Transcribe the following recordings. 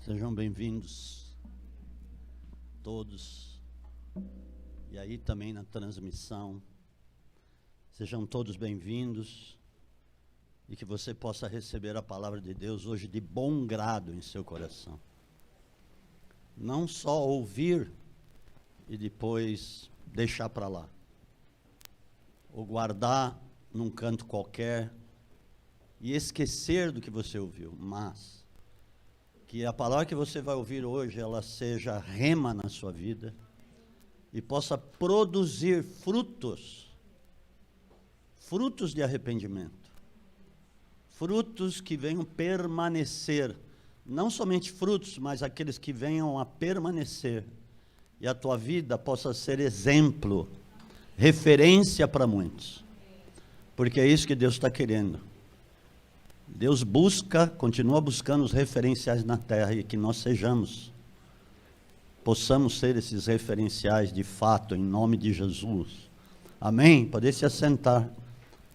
Sejam bem-vindos todos, e aí também na transmissão, sejam todos bem-vindos, e que você possa receber a palavra de Deus hoje de bom grado em seu coração. Não só ouvir e depois deixar para lá, ou guardar num canto qualquer e esquecer do que você ouviu, mas que a palavra que você vai ouvir hoje, ela seja rema na sua vida e possa produzir frutos de arrependimento, frutos que venham permanecer, não somente frutos, mas aqueles que venham a permanecer, e a tua vida possa ser exemplo, referência para muitos, porque é isso que Deus está querendo. Deus continua buscando os referenciais na terra, e que nós possamos ser esses referenciais de fato, em nome de Jesus. Amém? Poder se assentar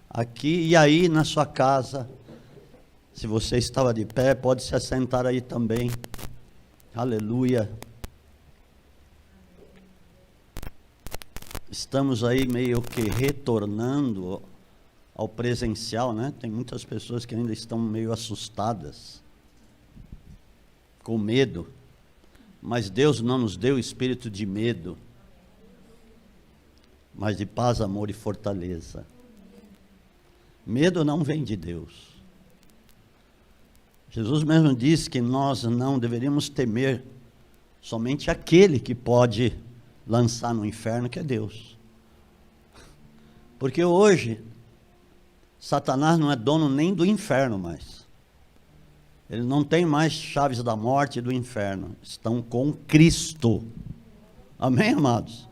aqui e aí na sua casa. Se você estava de pé, pode se assentar aí também. Aleluia. Estamos aí meio que retornando ao presencial, né? Tem muitas pessoas que ainda estão meio assustadas, com medo, mas Deus não nos deu espírito de medo, mas de paz, amor e fortaleza. Medo não vem de Deus. Jesus mesmo disse que nós não deveríamos temer somente aquele que pode lançar no inferno, que é Deus. Porque hoje Satanás não é dono nem do inferno mais. Ele não tem mais chaves da morte e do inferno. Estão com Cristo. Amém, amados?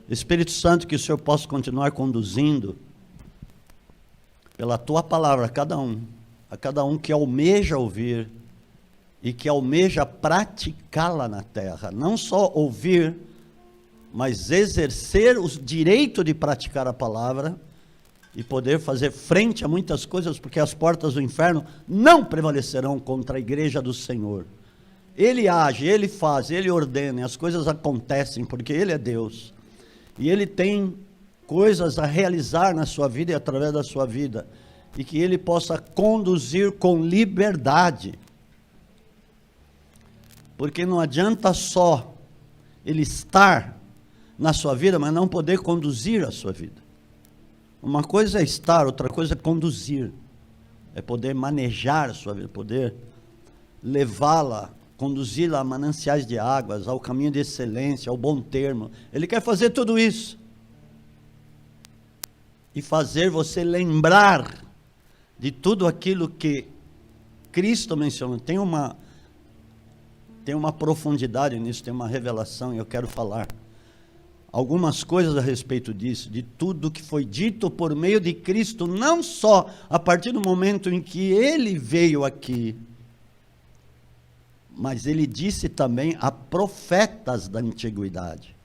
Espírito Santo, que o Senhor possa continuar conduzindo pela tua palavra a cada um que almeja ouvir e que almeja praticá-la na terra. Não só ouvir, mas exercer o direito de praticar a palavra e poder fazer frente a muitas coisas, porque as portas do inferno não prevalecerão contra a igreja do Senhor. Ele age, Ele faz, Ele ordena, e as coisas acontecem, porque Ele é Deus, e Ele tem coisas a realizar na sua vida e através da sua vida, e que Ele possa conduzir com liberdade, porque não adianta só Ele estar na sua vida, mas não poder conduzir a sua vida. Uma coisa é estar, outra coisa é conduzir, é poder manejar a sua vida, poder levá-la, conduzi-la a mananciais de águas, ao caminho de excelência, ao bom termo. Ele quer fazer tudo isso e fazer você lembrar de tudo aquilo que Cristo mencionou. Tem uma profundidade nisso, tem uma revelação, e eu quero falar algumas coisas a respeito disso, de tudo que foi dito por meio de Cristo, não só a partir do momento em que Ele veio aqui, mas Ele disse também a profetas da antiguidade,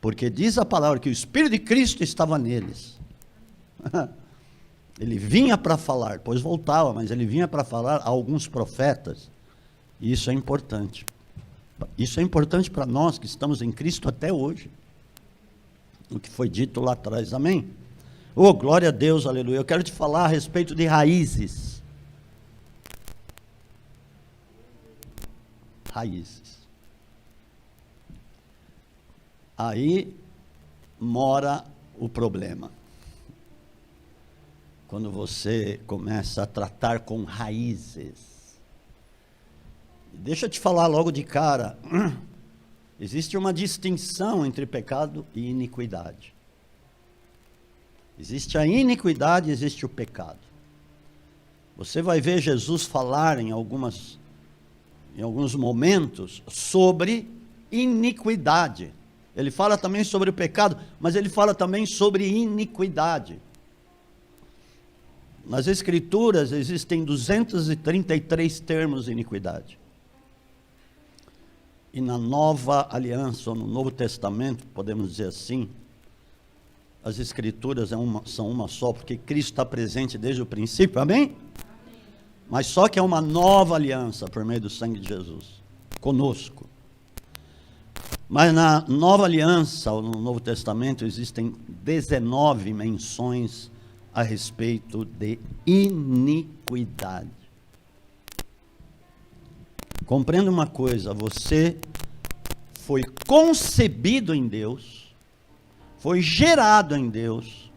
porque diz a palavra que o Espírito de Cristo estava neles. Ele vinha para falar, depois voltava, mas Ele vinha para falar a alguns profetas, e isso é importante. Isso é importante para nós que estamos em Cristo até hoje, o que foi dito lá atrás, amém? Oh, glória a Deus, aleluia. Eu quero te falar a respeito de raízes. Raízes. Aí mora o problema. Quando você começa a tratar com raízes. Deixa eu te falar logo de cara. Existe uma distinção entre pecado e iniquidade. Existe a iniquidade, existe o pecado. Você vai ver Jesus falar em alguns momentos sobre iniquidade. Ele fala também sobre o pecado, mas ele fala também sobre iniquidade. Nas Escrituras existem 233 termos de iniquidade. E na Nova Aliança, ou no Novo Testamento, podemos dizer assim, as Escrituras são uma só, porque Cristo está presente desde o princípio, amém? Mas só que é uma nova aliança por meio do sangue de Jesus. conosco. Mas na Nova Aliança, ou no Novo Testamento, existem 19 menções a respeito de iniquidade. Compreenda uma coisa, você foi concebido em Deus, foi gerado em Deus,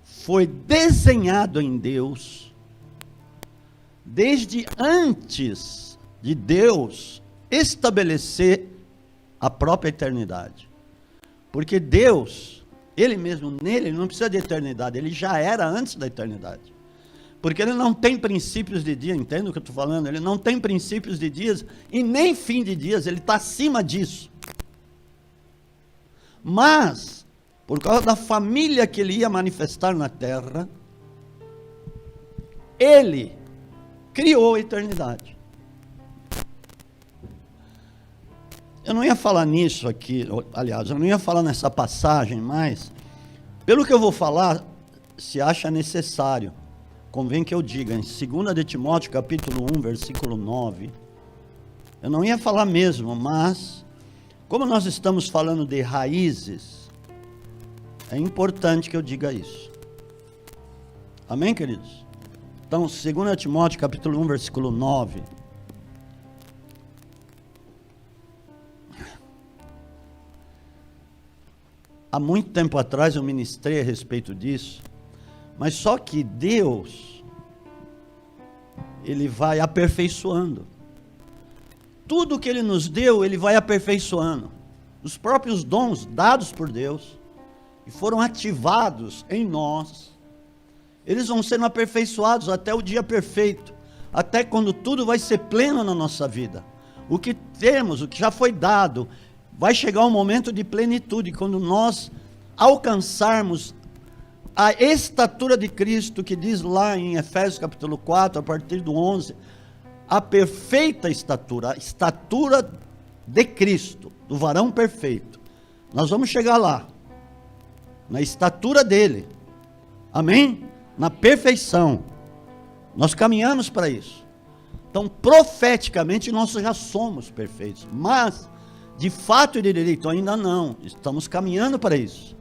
foi desenhado em Deus, desde antes de Deus estabelecer a própria eternidade. Porque Deus, Ele mesmo nele, ele não precisa de eternidade, Ele já era antes da eternidade. Porque Ele não tem princípios de dia, entende o que eu estou falando? Ele não tem princípios de dias e nem fim de dias, Ele está acima disso. Mas, por causa da família que Ele ia manifestar na terra, Ele criou a eternidade. Eu não ia falar nisso aqui, aliás, eu não ia falar nessa passagem, mas, pelo que eu vou falar, se acha necessário, convém que eu diga, em 2 de Timóteo, capítulo 1, versículo 9, eu não ia falar mesmo, mas, como nós estamos falando de raízes, é importante que eu diga isso. Amém, queridos? Então, 2 Timóteo, capítulo 1, versículo 9, há muito tempo atrás eu ministrei a respeito disso, mas só que Deus, Ele vai aperfeiçoando. Tudo que Ele nos deu, Ele vai aperfeiçoando. Os próprios dons dados por Deus, e foram ativados em nós, eles vão sendo aperfeiçoados até o dia perfeito, até quando tudo vai ser pleno na nossa vida. O que temos, o que já foi dado, vai chegar um momento de plenitude, quando nós alcançarmos a estatura de Cristo, que diz lá em Efésios capítulo 4, a partir do 11, a perfeita estatura, a estatura de Cristo, do varão perfeito. Nós vamos chegar lá, na estatura dele, amém? Na perfeição, nós caminhamos para isso. Então, profeticamente, nós já somos perfeitos, mas, de fato e de direito, ainda não, estamos caminhando para isso.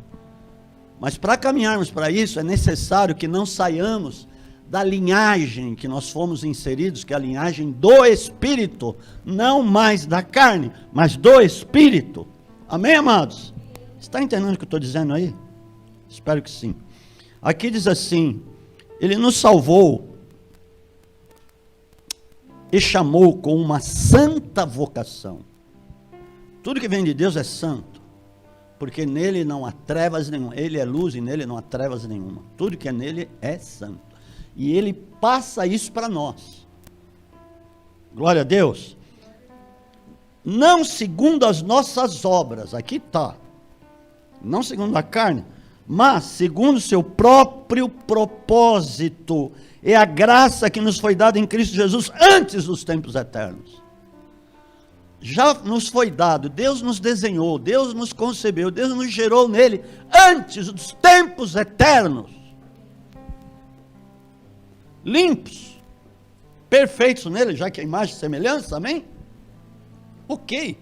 Mas para caminharmos para isso, é necessário que não saiamos da linhagem que nós fomos inseridos, que é a linhagem do Espírito, não mais da carne, mas do Espírito. Amém, amados? Está entendendo o que eu estou dizendo aí? Espero que sim. Aqui diz assim, Ele nos salvou e chamou com uma santa vocação. Tudo que vem de Deus é santo, porque nele não há trevas nenhuma. Ele é luz e nele não há trevas nenhuma. Tudo que é nele é santo. E Ele passa isso para nós. Glória a Deus. Não segundo as nossas obras, aqui está. Não segundo a carne, mas segundo o seu próprio propósito. É a graça que nos foi dada em Cristo Jesus antes dos tempos eternos. Já nos foi dado, Deus nos desenhou, Deus nos concebeu, Deus nos gerou nele, antes dos tempos eternos, limpos, perfeitos nele, já que a imagem e semelhança, amém? Ok,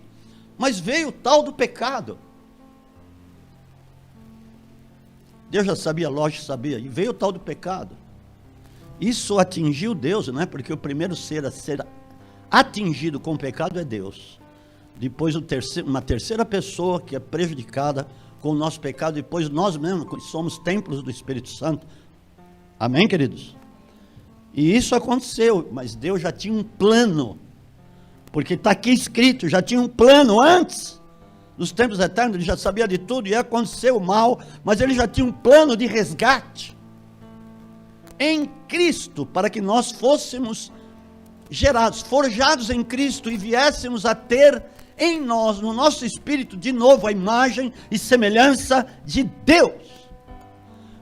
mas veio o tal do pecado, Deus já sabia, lógico sabia, e veio o tal do pecado, isso atingiu Deus, não é? Porque o primeiro ser a ser atingido com o pecado é Deus, depois uma terceira pessoa que é prejudicada com o nosso pecado, depois nós mesmos, que somos templos do Espírito Santo, amém, queridos? E isso aconteceu, mas Deus já tinha um plano, porque está aqui escrito, já tinha um plano antes dos tempos eternos, Ele já sabia de tudo, e aconteceu o mal, mas Ele já tinha um plano de resgate, em Cristo, para que nós fôssemos gerados, forjados em Cristo e viéssemos a ter em nós, no nosso espírito, de novo a imagem e semelhança de Deus.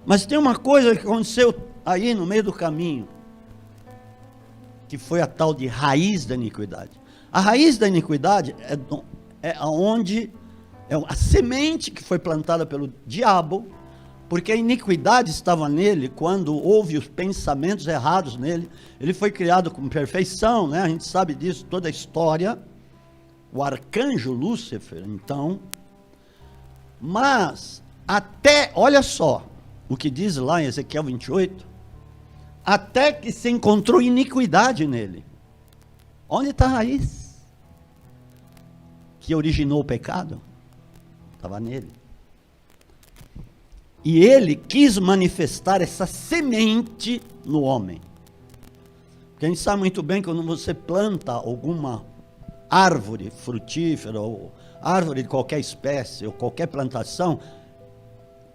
Mas tem uma coisa que aconteceu aí no meio do caminho, que foi a tal de raiz da iniquidade. A raiz da iniquidade é a semente que foi plantada pelo diabo, Porque a iniquidade estava nele quando houve os pensamentos errados nele. Ele foi criado com perfeição, né? A gente sabe disso, toda a história. O arcanjo Lúcifer, então. Mas, até, olha só, o que diz lá em Ezequiel 28, até que se encontrou iniquidade nele. Onde está a raiz que originou o pecado? Estava nele. E ele quis manifestar essa semente no homem. Porque a gente sabe muito bem que quando você planta alguma árvore frutífera, ou árvore de qualquer espécie, ou qualquer plantação,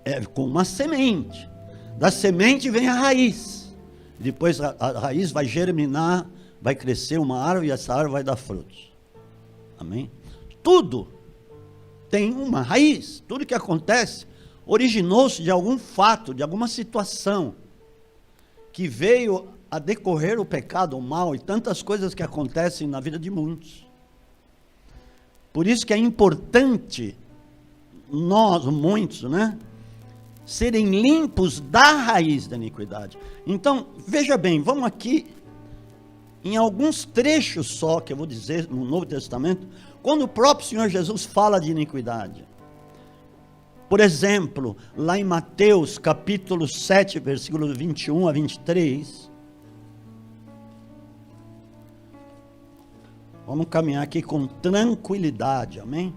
é com uma semente. Da semente vem a raiz. Depois a raiz vai germinar, vai crescer uma árvore, e essa árvore vai dar frutos. Amém? Tudo tem uma raiz. Tudo que acontece originou-se de algum fato, de alguma situação, que veio a decorrer o pecado, o mal, e tantas coisas que acontecem na vida de muitos. Por isso que é importante, nós, muitos, né, serem limpos da raiz da iniquidade. Então, veja bem, vamos aqui, em alguns trechos só, que eu vou dizer no Novo Testamento, quando o próprio Senhor Jesus fala de iniquidade. Por exemplo, lá em Mateus capítulo 7, versículos 21 a 23. Vamos caminhar aqui com tranquilidade, amém?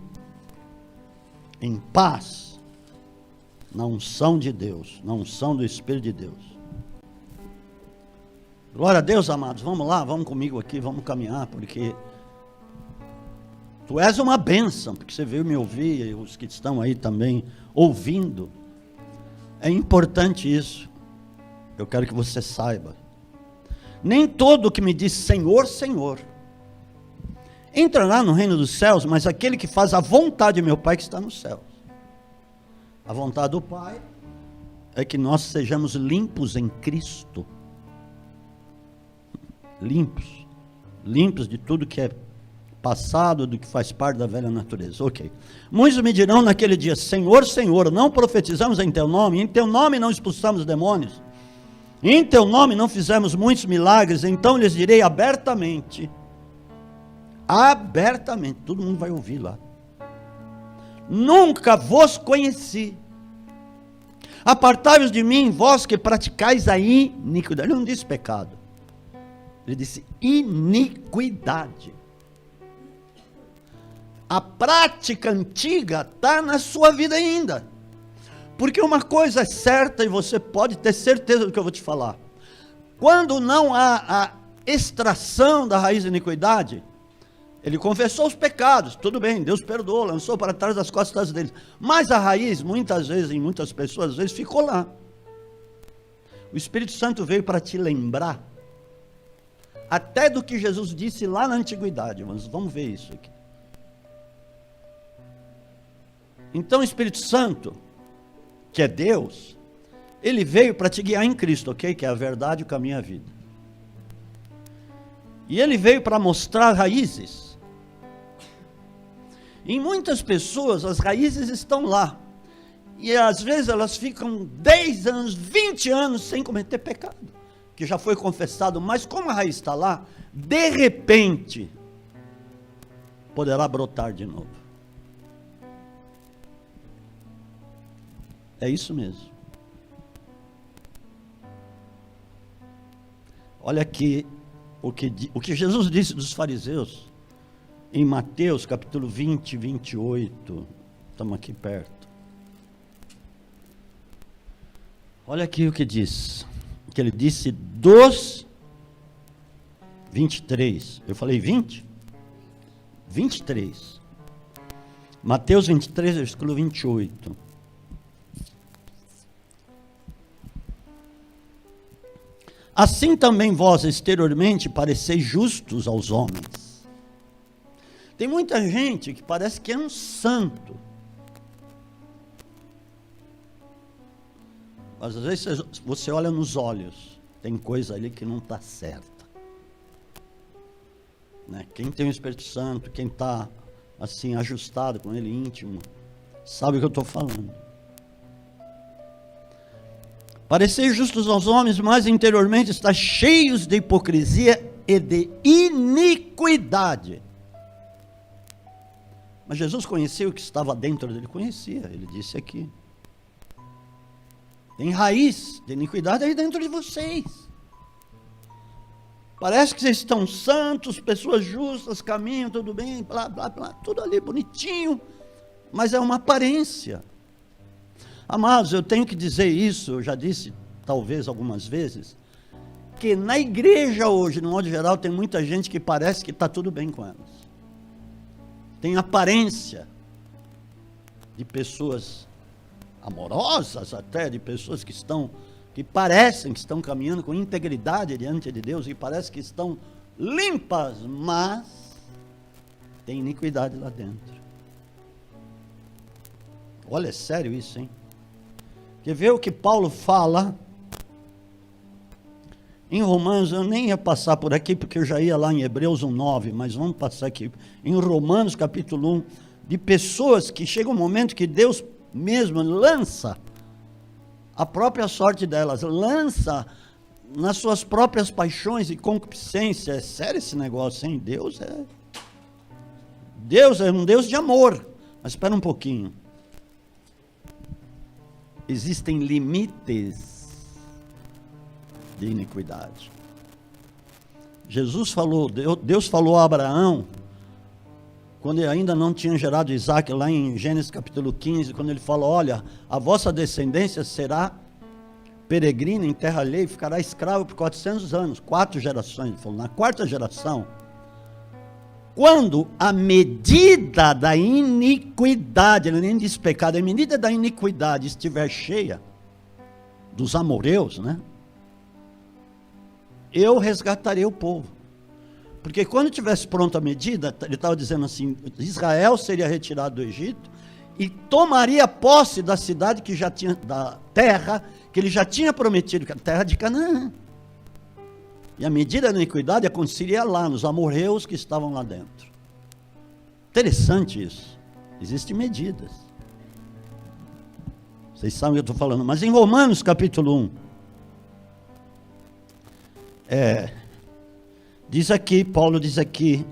Em paz, na unção de Deus, na unção do Espírito de Deus. Glória a Deus, amados, vamos lá, vamos comigo aqui, vamos caminhar, porque tu és uma bênção, porque você veio me ouvir, e os que estão aí também ouvindo. É importante isso. Eu quero que você saiba. Nem todo que me diz Senhor, Senhor, entrará no reino dos céus, mas aquele que faz a vontade de meu Pai que está nos céus. A vontade do Pai é que nós sejamos limpos em Cristo. Limpos. Limpos de tudo que é passado, do que faz parte da velha natureza. Ok. Muitos me dirão naquele dia, Senhor, Senhor, não profetizamos em teu nome não expulsamos demônios, em teu nome não fizemos muitos milagres. Então lhes direi abertamente, todo mundo vai ouvir lá, nunca vos conheci, apartai-vos de mim, vós que praticais a iniquidade. Ele não disse pecado, ele disse iniquidade. A prática antiga está na sua vida ainda. Porque uma coisa é certa, e você pode ter certeza do que eu vou te falar. Quando não há a extração da raiz da iniquidade, ele confessou os pecados, tudo bem, Deus perdoou, lançou para trás das costas dele. Mas a raiz, muitas vezes, em muitas pessoas, às vezes ficou lá. O Espírito Santo veio para te lembrar, até do que Jesus disse lá na antiguidade. Mas vamos ver isso aqui. Então o Espírito Santo, que é Deus, ele veio para te guiar em Cristo, ok? Que é a verdade, o caminho e a vida. E ele veio para mostrar raízes. Em muitas pessoas as raízes estão lá. E às vezes elas ficam 10 anos, 20 anos sem cometer pecado, que já foi confessado, mas como a raiz está lá, de repente poderá brotar de novo. É isso mesmo. Olha aqui o que Jesus disse dos fariseus em Mateus capítulo 20, 28. Estamos aqui perto. Olha aqui o que diz. Que ele disse dos 23. Eu falei 20? 23. Mateus 23, versículo 28. Assim também vós exteriormente pareceis justos aos homens. Tem muita gente que parece que é um santo, mas às vezes você olha nos olhos, tem coisa ali que não está certa, né? Quem tem o Espírito Santo, quem está assim ajustado com ele, íntimo, sabe o que eu estou falando. Parecer justos aos homens, mas interiormente está cheios de hipocrisia e de iniquidade. Mas Jesus conhecia o que estava dentro dele, conhecia, ele disse aqui. Tem raiz de iniquidade aí dentro de vocês. Parece que vocês estão santos, pessoas justas, caminham, tudo bem, blá, blá, blá, tudo ali bonitinho, mas é uma aparência. Amados, eu tenho que dizer isso, eu já disse talvez algumas vezes, que na igreja hoje, no modo geral, tem muita gente que parece que está tudo bem com elas. Tem aparência de pessoas amorosas até, de pessoas que parecem que estão caminhando com integridade diante de Deus e parece que estão limpas, mas tem iniquidade lá dentro. Olha, é sério isso, hein? Quer ver o que Paulo fala em Romanos? Eu nem ia passar por aqui porque eu já ia lá em Hebreus 1:9, mas vamos passar aqui em Romanos capítulo 1, de pessoas que chega um momento que Deus mesmo lança a própria sorte delas, lança nas suas próprias paixões e concupiscência. É sério esse negócio, hein? Deus é um Deus de amor. Mas espera um pouquinho. Existem limites de iniquidade. Jesus falou, Deus falou a Abraão, quando ele ainda não tinha gerado Isaac, lá em Gênesis capítulo 15, quando ele falou, olha, a vossa descendência será peregrina em terra alheia e ficará escravo por 400 anos, 4 gerações, ele falou, na 4ª geração, quando a medida da iniquidade, ele nem diz pecado, a medida da iniquidade estiver cheia, dos amoreus, né? Eu resgatarei o povo. Porque quando tivesse pronta a medida, ele estava dizendo assim, Israel seria retirado do Egito e tomaria posse da cidade que já tinha, da terra que ele já tinha prometido, que era a terra de Canaã. E a medida da iniquidade aconteceria lá, nos amorreus que estavam lá dentro. Interessante isso. Existem medidas. Vocês sabem o que eu estou falando. Mas em Romanos capítulo 1, diz aqui, Paulo diz aqui,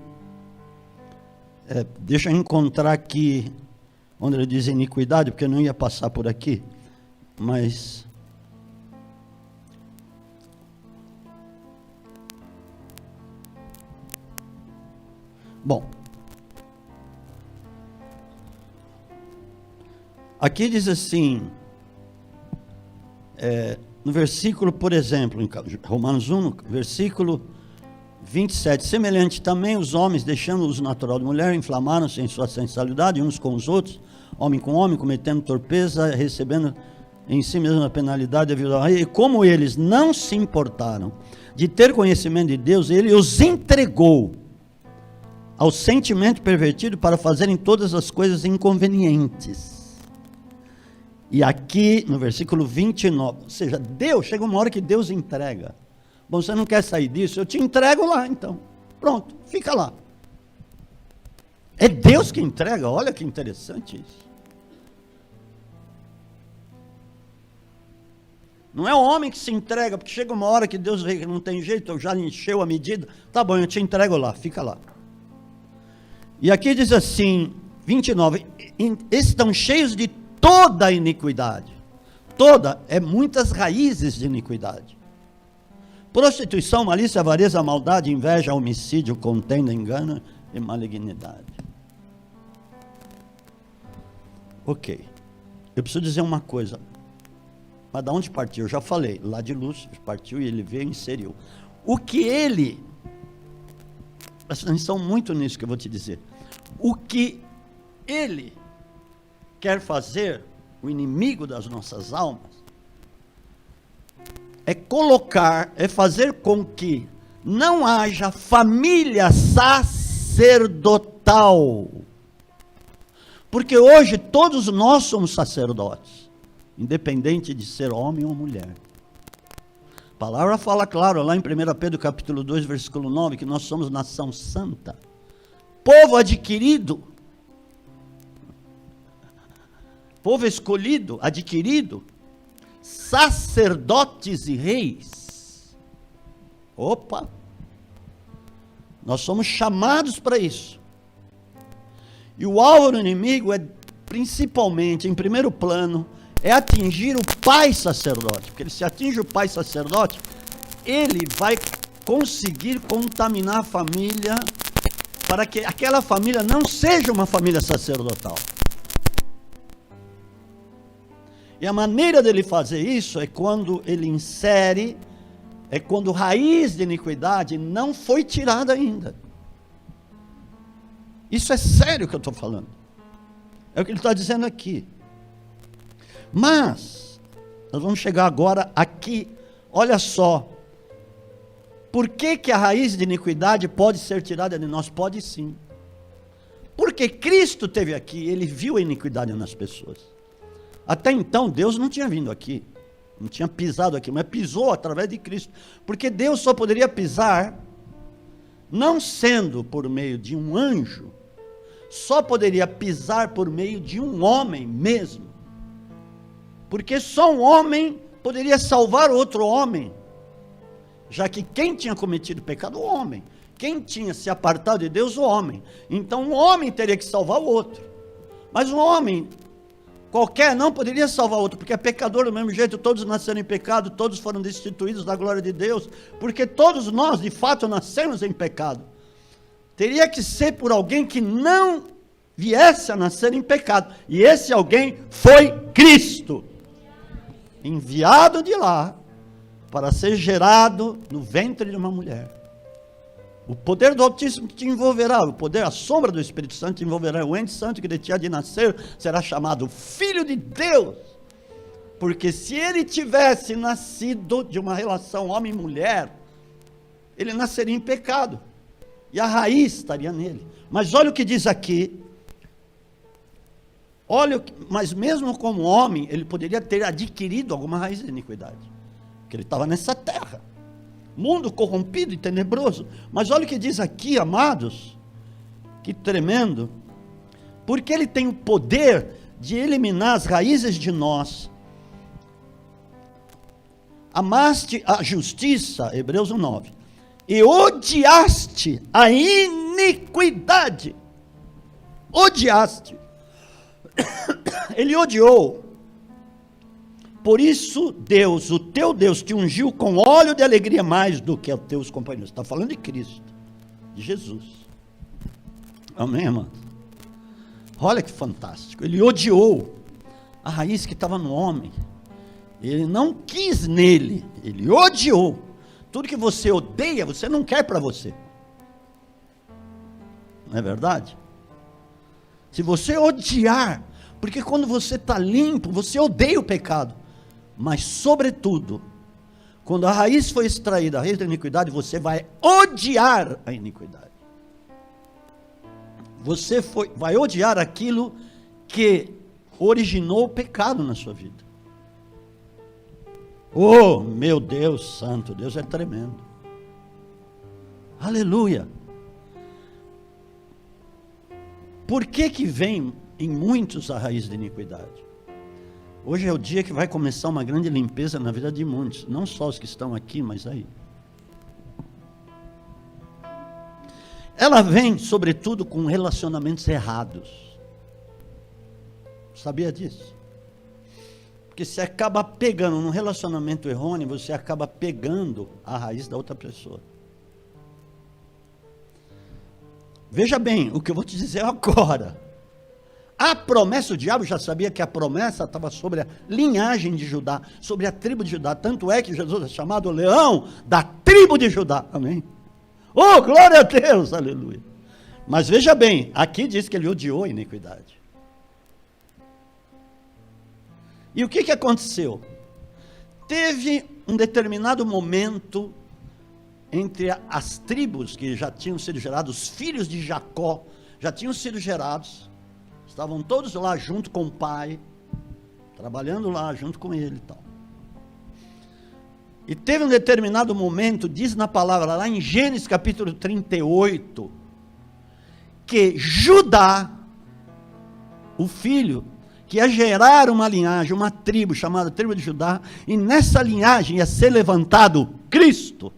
deixa eu encontrar aqui, onde ele diz iniquidade, porque eu não ia passar por aqui, mas... Bom, aqui diz assim, no versículo, por exemplo, em Romanos 1, versículo 27, semelhante também os homens, deixando o uso natural de mulher, inflamaram-se em sua sensualidade, uns com os outros, homem com homem, cometendo torpeza, recebendo em si mesmo a penalidade devido ao rei, e como eles não se importaram de ter conhecimento de Deus, ele os entregou ao sentimento pervertido para fazerem todas as coisas inconvenientes. E aqui no versículo 29, ou seja, Deus, chega uma hora que Deus entrega. Bom, você não quer sair disso? Eu te entrego lá então. Pronto, fica lá. É Deus que entrega, olha que interessante isso. Não é o homem que se entrega, porque chega uma hora que Deus vê que não tem jeito, eu já encheu a medida, tá bom, eu te entrego lá, fica lá. E aqui diz assim, 29, estão cheios de toda a iniquidade. Toda, muitas raízes de iniquidade. Prostituição, malícia, avareza, maldade, inveja, homicídio, contenda, engano e malignidade. Ok, eu preciso dizer uma coisa. Mas de onde partiu? Eu já falei, lá de Lúcifer partiu e ele veio e inseriu. O que ele, presta atenção muito nisso que eu vou te dizer. O que ele quer fazer, o inimigo das nossas almas, é fazer com que não haja família sacerdotal. Porque hoje todos nós somos sacerdotes, independente de ser homem ou mulher. A palavra fala claro lá em 1 Pedro capítulo 2, versículo 9, que nós somos nação santa, povo adquirido, povo escolhido, adquirido, sacerdotes e reis. Opa! Nós somos chamados para isso. E o alvo do inimigo é, principalmente, em primeiro plano, é atingir o pai sacerdote. Porque se atinge o pai sacerdote, ele vai conseguir contaminar a família, para que aquela família não seja uma família sacerdotal. E a maneira dele fazer isso é quando ele insere, é quando a raiz de iniquidade não foi tirada ainda. Isso é sério que eu estou falando. É o que ele está dizendo aqui. Mas, nós vamos chegar agora aqui, olha só. Por que a raiz de iniquidade pode ser tirada de nós? Pode sim. Porque Cristo esteve aqui, ele viu a iniquidade nas pessoas. Até então, Deus não tinha vindo aqui, não tinha pisado aqui, mas pisou através de Cristo. Porque Deus só poderia pisar, não sendo por meio de um anjo, só poderia pisar por meio de um homem mesmo. Porque só um homem poderia salvar outro homem. Já que quem tinha cometido pecado? O homem. Quem tinha se apartado de Deus? O homem. Então um homem teria que salvar o outro. Mas um homem qualquer não poderia salvar o outro, porque é pecador do mesmo jeito, todos nasceram em pecado, todos foram destituídos da glória de Deus, porque todos nós de fato nascemos em pecado. Teria que ser por alguém que não viesse a nascer em pecado, e esse alguém foi Cristo, enviado de lá, para ser gerado no ventre de uma mulher. O poder do Altíssimo te envolverá, o poder, a sombra do Espírito Santo te envolverá, o ente santo que de ti há de nascer, será chamado Filho de Deus, porque se ele tivesse nascido de uma relação homem e mulher, ele nasceria em pecado, e a raiz estaria nele. Mas olha o que diz aqui, mas mesmo como homem, ele poderia ter adquirido alguma raiz de iniquidade, porque ele estava nessa terra, mundo corrompido e tenebroso. Mas olha o que diz aqui, amados, que tremendo, porque ele tem o poder de eliminar as raízes de nós. Amaste a justiça, Hebreus 1:9, e odiaste a iniquidade. Odiaste. Ele odiou. Por isso Deus, o teu Deus, te ungiu com óleo de alegria mais do que os teus companheiros. Está falando de Cristo, de Jesus. Amém, irmão? Olha que fantástico. Ele odiou a raiz que estava no homem. Ele não quis nele, ele odiou. Tudo que você odeia, você não quer para você. Não é verdade? Se você odiar, porque quando você está limpo, você odeia o pecado. Mas, sobretudo, quando a raiz foi extraída, a raiz da iniquidade, você vai odiar a iniquidade. Você vai odiar aquilo que originou o pecado na sua vida. Oh, meu Deus santo, Deus é tremendo. Aleluia. Por que vem em muitos a raiz da iniquidade? Hoje é o dia que vai começar uma grande limpeza na vida de muitos, não só os que estão aqui, mas aí. Ela vem, sobretudo, com relacionamentos errados. Sabia disso? Porque você acaba pegando num relacionamento errôneo, você acaba pegando a raiz da outra pessoa. Veja bem, o que eu vou te dizer agora. A promessa, o diabo já sabia que a promessa estava sobre a linhagem de Judá, sobre a tribo de Judá. Tanto é que Jesus é chamado leão da tribo de Judá. Amém? Oh, glória a Deus, aleluia. Mas veja bem, aqui diz que ele odiou a iniquidade. E o que aconteceu? Teve um determinado momento entre as tribos que já tinham sido gerados, os filhos de Jacó já tinham sido gerados, estavam todos lá junto com o pai, trabalhando lá junto com ele e tal. E teve um determinado momento, diz na palavra lá em Gênesis capítulo 38, que Judá, o filho, que ia gerar uma linhagem, uma tribo chamada tribo de Judá, e nessa linhagem ia ser levantado Cristo.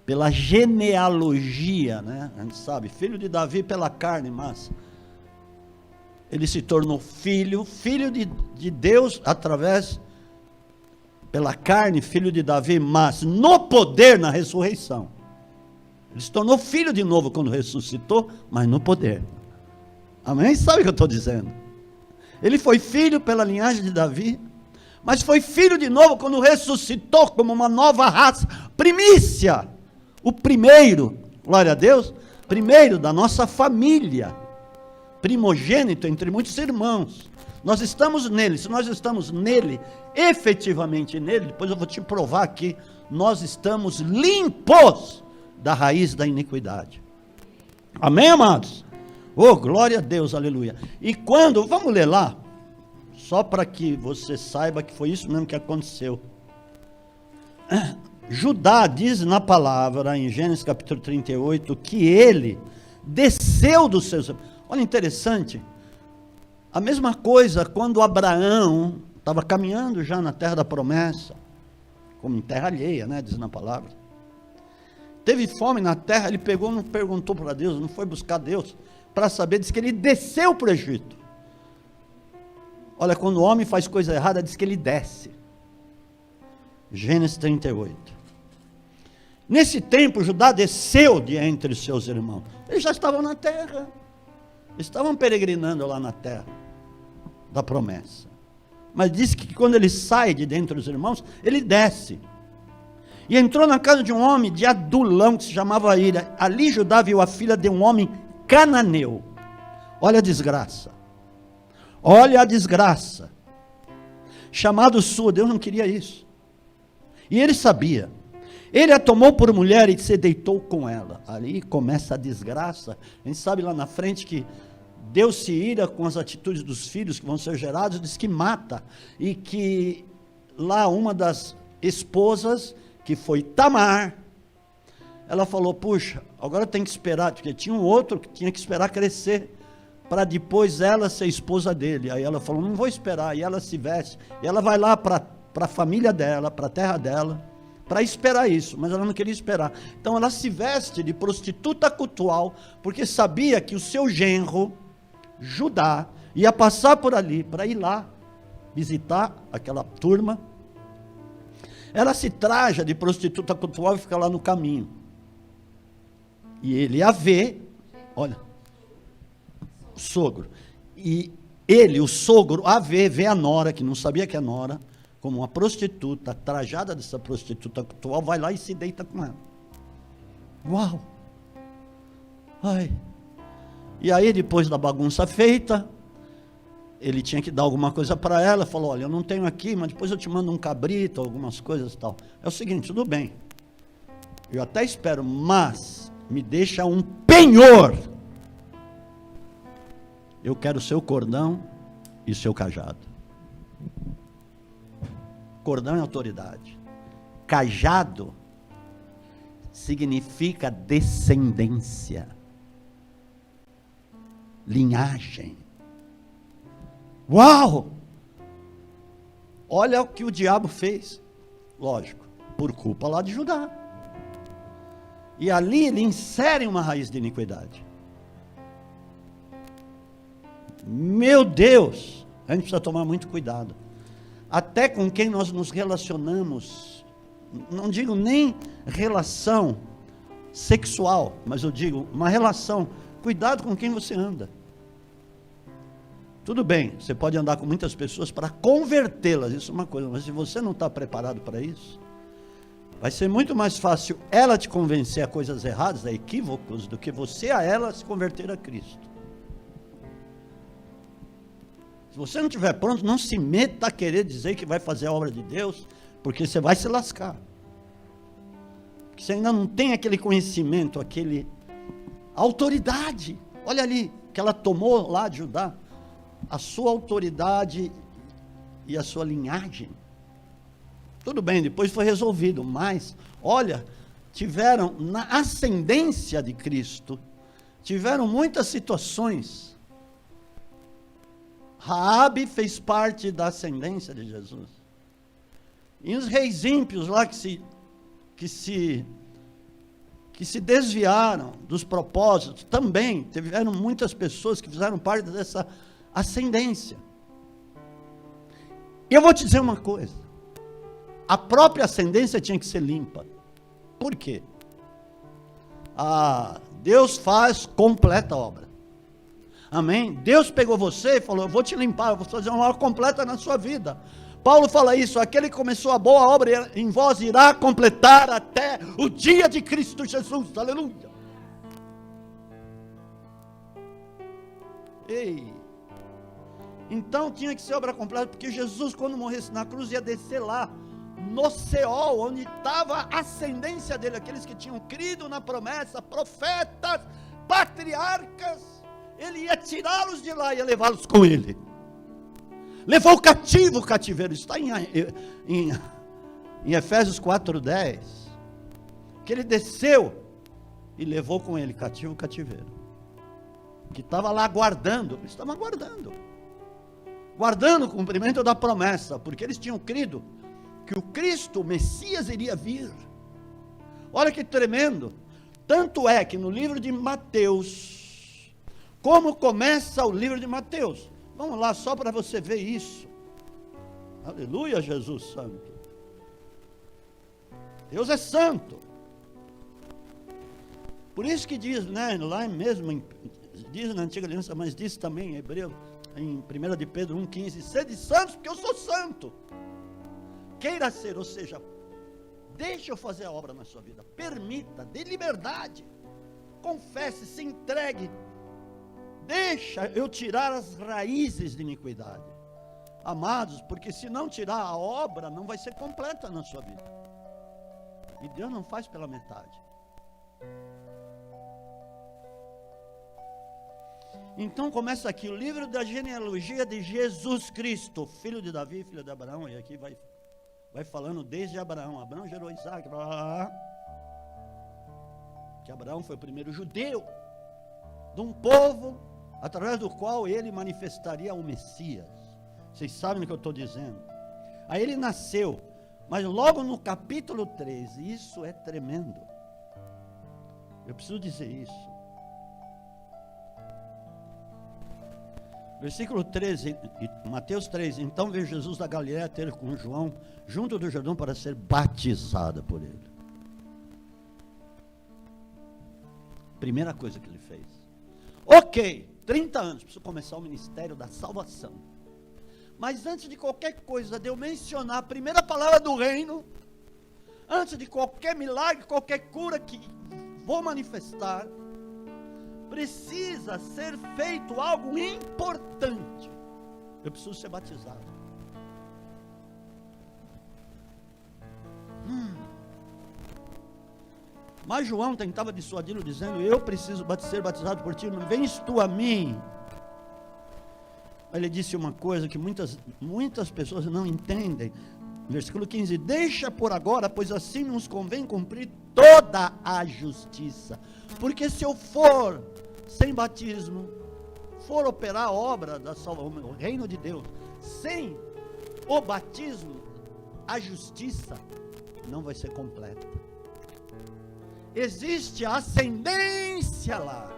Pela genealogia, né? A gente sabe, filho de Davi pela carne, mas ele se tornou filho de Deus através, pela carne, filho de Davi, mas no poder, na ressurreição. Ele se tornou filho de novo quando ressuscitou, mas no poder. Amém? Sabe o que eu estou dizendo? Ele foi filho pela linhagem de Davi, mas foi filho de novo quando ressuscitou como uma nova raça, primícia. O primeiro, glória a Deus, primeiro da nossa família, primogênito entre muitos irmãos. Nós estamos nele, se nós estamos nele, efetivamente nele, depois eu vou te provar aqui, nós estamos limpos da raiz da iniquidade. Amém, amados? Oh, glória a Deus, aleluia. E quando, vamos ler lá, só para que você saiba que foi isso mesmo que aconteceu. Judá diz na palavra, em Gênesis capítulo 38, que ele desceu dos seus... Olha, interessante, a mesma coisa quando Abraão estava caminhando já na terra da promessa, como em terra alheia, né, diz na palavra. Teve fome na terra, ele pegou, não perguntou para Deus, não foi buscar Deus, para saber, diz que ele desceu para o Egito. Olha, quando o homem faz coisa errada, diz que ele desce. Gênesis 38. Nesse tempo, Judá desceu de entre os seus irmãos. Eles já estavam na terra. Estavam peregrinando lá na terra da promessa. Mas diz que quando ele sai de dentro dos irmãos, ele desce. E entrou na casa de um homem de Adulão, que se chamava Ira. Ali Judá viu a filha de um homem cananeu. Olha a desgraça. Olha a desgraça. Chamado Sua. Deus não queria isso. E ele sabia. Ele a tomou por mulher e se deitou com ela. Ali começa a desgraça. A gente sabe lá na frente que Deus se ira com as atitudes dos filhos que vão ser gerados, diz que mata. E que lá uma das esposas, que foi Tamar, ela falou, puxa, agora tem que esperar, porque tinha um outro que tinha que esperar crescer, para depois ela ser esposa dele. Aí ela falou, não vou esperar. E ela se veste, e ela vai lá para a família dela, para a terra dela, para esperar isso, mas ela não queria esperar. Então ela se veste de prostituta cultual, porque sabia que o seu genro, Judá, ia passar por ali, para ir lá, visitar aquela turma. Ela se traja de prostituta cultual e fica lá no caminho. E ele a vê, olha, o sogro. E ele, o sogro, a vê a nora, que não sabia que é nora, como uma prostituta, trajada dessa prostituta cultual, vai lá e se deita com ela. Uau! Ai. E aí, depois da bagunça feita, ele tinha que dar alguma coisa para ela, falou, olha, eu não tenho aqui, mas depois eu te mando um cabrito, algumas coisas e tal. É o seguinte, tudo bem, eu até espero, mas me deixa um penhor. Eu quero o seu cordão e o seu cajado. Cordão é autoridade. Cajado significa descendência, linhagem. Uau! Olha o que o diabo fez. Lógico, por culpa lá de Judá. E ali ele insere uma raiz de iniquidade. Meu Deus! A gente precisa tomar muito cuidado. Até com quem nós nos relacionamos, não digo nem relação sexual, mas eu digo uma relação, cuidado com quem você anda. Tudo bem, você pode andar com muitas pessoas para convertê-las, isso é uma coisa, mas se você não está preparado para isso, vai ser muito mais fácil ela te convencer a coisas erradas, a equívocos, do que você a ela se converter a Cristo. Se você não estiver pronto, não se meta a querer dizer que vai fazer a obra de Deus, porque você vai se lascar. Porque você ainda não tem aquele conhecimento, aquele autoridade. Olha ali, que ela tomou lá de Judá, a sua autoridade e a sua linhagem. Tudo bem, depois foi resolvido, mas, olha, tiveram na ascendência de Cristo, tiveram muitas situações Raabe fez parte da ascendência de Jesus. E os reis ímpios lá que se desviaram dos propósitos, também tiveram muitas pessoas que fizeram parte dessa ascendência. E eu vou te dizer uma coisa, a própria ascendência tinha que ser limpa. Por quê? Deus faz completa obra. Amém? Deus pegou você e falou, eu vou te limpar, eu vou fazer uma obra completa na sua vida. Paulo fala isso, aquele que começou a boa obra em vós irá completar até o dia de Cristo Jesus, aleluia. Ei, então tinha que ser obra completa, porque Jesus, quando morresse na cruz, ia descer lá, no Seol, onde estava a ascendência dele, aqueles que tinham crido na promessa, profetas, patriarcas, ele ia tirá-los de lá e ia levá-los com ele. Levou o cativeiro, está em Efésios 4:10, que ele desceu e levou com ele o cativeiro, que estava lá aguardando, eles estavam aguardando o cumprimento da promessa, porque eles tinham crido que o Cristo, o Messias, iria vir. Olha que tremendo, tanto é que no livro de Mateus, como começa o livro de Mateus, vamos lá, só para você ver isso. Aleluia, Jesus santo. Deus é santo. Por isso que diz, né, lá mesmo, diz na antiga aliança, mas diz também em Hebreu, em 1 de Pedro 1,15, sede santos, porque eu sou santo. Queira ser, ou seja, deixa eu fazer a obra na sua vida, permita, dê liberdade, confesse, se entregue, deixa eu tirar as raízes de iniquidade, amados, porque se não tirar a obra, não vai ser completa na sua vida, e Deus não faz pela metade. Então começa aqui o livro da genealogia de Jesus Cristo, filho de Davi, filho de Abraão, e aqui vai falando desde Abraão. Abraão gerou Isaac, que Abraão foi o primeiro judeu de um povo através do qual ele manifestaria o Messias. Vocês sabem o que eu estou dizendo. Aí ele nasceu, mas logo no capítulo 13, isso é tremendo, eu preciso dizer isso. Versículo 13, Mateus 3, então veio Jesus da Galileia ter com João, junto do Jordão, para ser batizado por ele. Primeira coisa que ele fez. Ok, 30 anos, preciso começar o ministério da salvação. Mas antes de qualquer coisa, de eu mencionar a primeira palavra do reino, antes de qualquer milagre, qualquer cura que vou manifestar, precisa ser feito algo importante. Eu preciso ser batizado. Mas João tentava dissuadi-lo, dizendo, eu preciso ser batizado por ti, não vens tu a mim. Ele disse uma coisa que muitas pessoas não entendem. Versículo 15, deixa por agora, pois assim nos convém cumprir toda a justiça. Porque se eu for sem batismo, for operar a obra da salvação, o reino de Deus, sem o batismo, a justiça não vai ser completa. Existe a ascendência lá.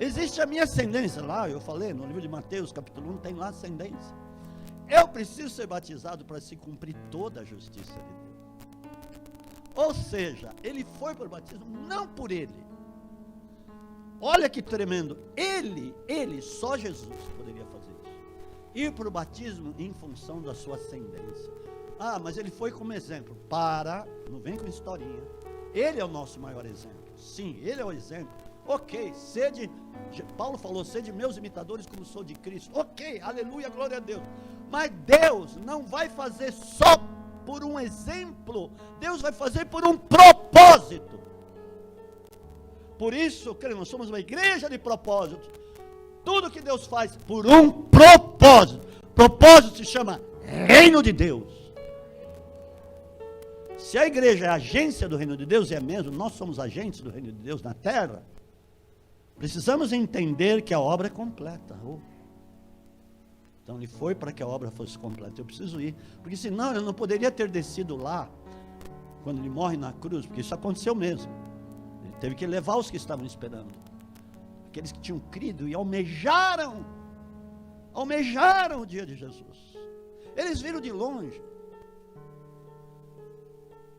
Existe a minha ascendência lá, eu falei no livro de Mateus, capítulo 1, tem lá ascendência. Eu preciso ser batizado para se cumprir toda a justiça de Deus. Ou seja, ele foi por batismo, não por ele. Olha que tremendo, só Jesus poderia fazer isso. Ir para o batismo em função da sua ascendência. Ah, mas ele foi como exemplo. Não vem com historinha. Ele é o nosso maior exemplo. Sim, ele é o exemplo. Ok, Paulo falou, sede meus imitadores como sou de Cristo. Ok, aleluia, glória a Deus. Mas Deus não vai fazer só por um exemplo, Deus vai fazer por um propósito. Por isso, nós somos uma igreja de propósitos. Tudo que Deus faz por um propósito. Propósito se chama reino de Deus. Se a igreja é a agência do reino de Deus, e é mesmo, nós somos agentes do reino de Deus na terra, precisamos entender que a obra é completa. Então ele foi para que a obra fosse completa. Eu preciso ir, porque senão eu não poderia ter descido lá, quando ele morre na cruz, porque isso aconteceu mesmo. Ele teve que levar os que estavam esperando, aqueles que tinham crido e almejaram o dia de Jesus. Eles viram de longe.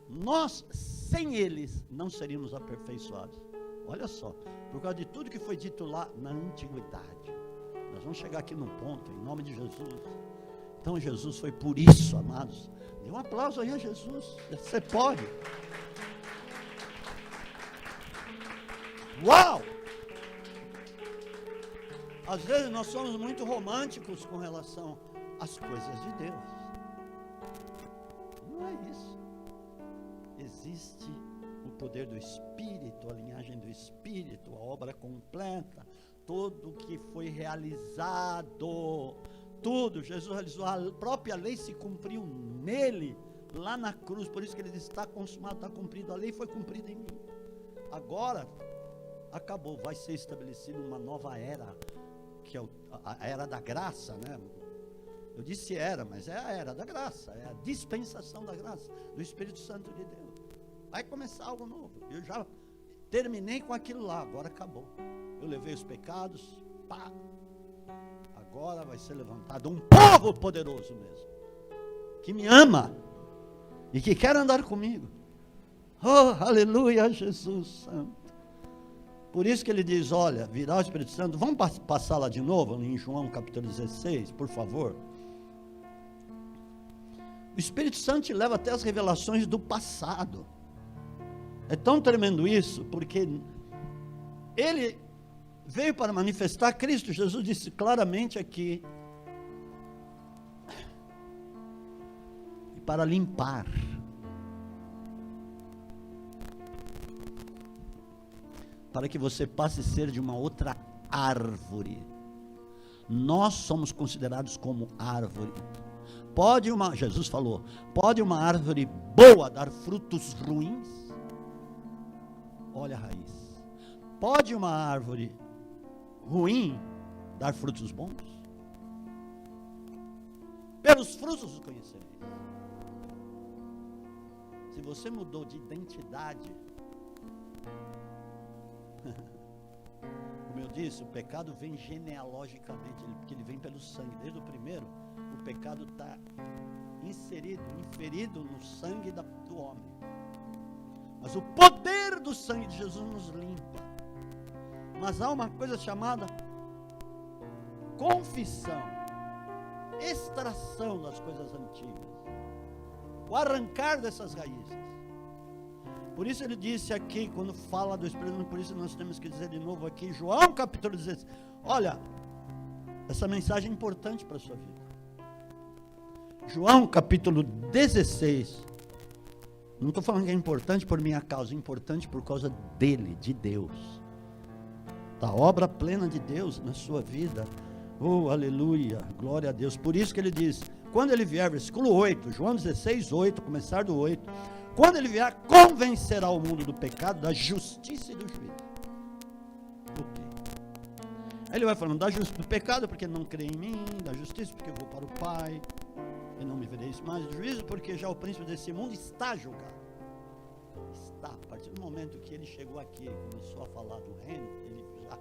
Nós, sem eles, não seríamos aperfeiçoados. Olha só, por causa de tudo que foi dito lá na antiguidade. Nós vamos chegar aqui num ponto, em nome de Jesus. Então Jesus foi por isso, amados. Dê um aplauso aí a Jesus. Você pode. Uau! Às vezes nós somos muito românticos com relação às coisas de Deus. Não é isso. Existe o poder do Espírito, a linhagem do Espírito, a obra completa, tudo o que foi realizado, tudo, Jesus realizou, a própria lei se cumpriu nele, lá na cruz, por isso que ele disse, está consumado, está cumprido, a lei foi cumprida em mim. Agora, acabou, vai ser estabelecida uma nova era, que é a era da graça, né? Eu disse era, mas é a era da graça, é a dispensação da graça, do Espírito Santo de Deus. Vai começar algo novo. Eu já terminei com aquilo lá, agora acabou. Eu levei os pecados, pá. Agora vai ser levantado um povo poderoso mesmo, que me ama e que quer andar comigo. Oh, aleluia, Jesus Santo. Por isso que ele diz, olha, virá o Espírito Santo. Vamos passar lá de novo, em João capítulo 16, por favor. O Espírito Santo te leva até as revelações do passado. É tão tremendo isso, porque ele veio para manifestar Cristo. Jesus disse claramente aqui, para limpar, para que você passe a ser de uma outra árvore. Nós somos considerados como árvore. Jesus falou, pode uma árvore boa dar frutos ruins? Olha a raiz. Pode uma árvore ruim dar frutos bons? Pelos frutos os conhecereis. Se você mudou de identidade, como eu disse, o pecado vem genealogicamente, porque ele vem pelo sangue. Desde o primeiro, o pecado está inferido no sangue do homem. Mas o poder do sangue de Jesus nos limpa. Mas há uma coisa chamada confissão, extração das coisas antigas, o arrancar dessas raízes. Por isso ele disse aqui, quando fala do Espírito, por isso nós temos que dizer de novo aqui, João capítulo 16, olha, essa mensagem é importante para a sua vida. João capítulo 16, não estou falando que é importante por minha causa, é importante por causa dele, de Deus, da obra plena de Deus na sua vida. Oh, aleluia, glória a Deus. Por isso que ele diz, quando ele vier, versículo 8, João 16, 8, começar do 8, quando ele vier, convencerá o mundo do pecado, da justiça e do juízo. Ok. Aí ele vai falando do pecado, porque não crê em mim, da justiça, porque eu vou para o Pai, e não me vereis mais, do juízo, porque já o príncipe desse mundo está julgado. Está, a partir do momento que ele chegou aqui e começou a falar do reino, ele já